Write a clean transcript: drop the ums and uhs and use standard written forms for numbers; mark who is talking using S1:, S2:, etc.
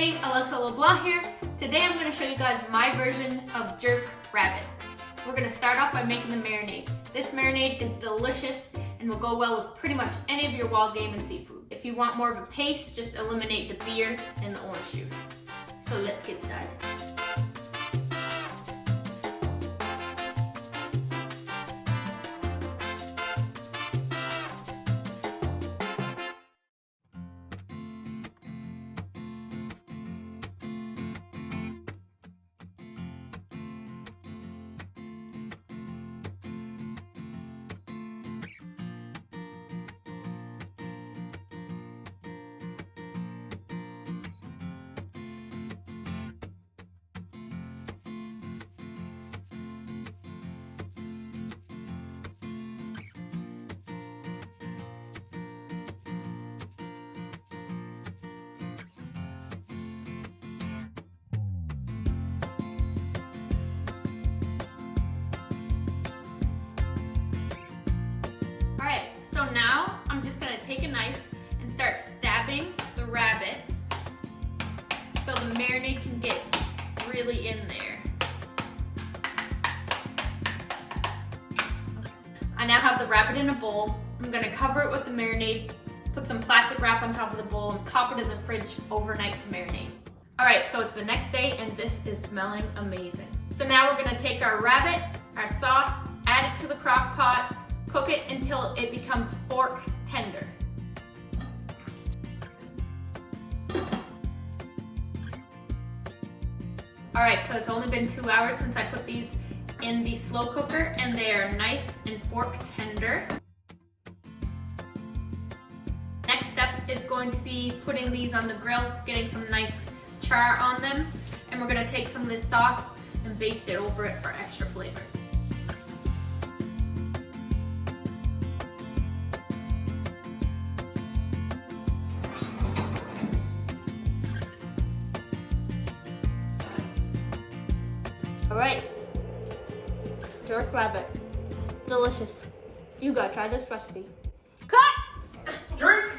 S1: Hey, Alyssa LeBlanc here. Today I'm going to show you guys my version of jerk rabbit. We're going to start off by making the marinade. This marinade is delicious and will go well with pretty much any of your wild game and seafood. If you want more of a paste, just eliminate the beer and the orange juice. So let's get started. Alright, so now I'm just going to take a knife and start stabbing the rabbit so the marinade can get really in there. I now have the rabbit in a bowl. I'm going to cover it with the marinade, put some plastic wrap on top of the bowl, and pop it in the fridge overnight to marinate. Alright, so it's the next day and this is smelling amazing. So now we're going to take our rabbit, our sauce, add it to the crock pot, cook it until it becomes fork tender. Alright, so it's only been 2 hours since I put these in the slow cooker and they are nice and fork tender. Next step is going to be putting these on the grill, getting some nice char on them, and we're going to take some of this sauce and baste it over it for extra flavor. Alright, jerk rabbit, delicious. You gotta try this recipe. Cut!
S2: Drink!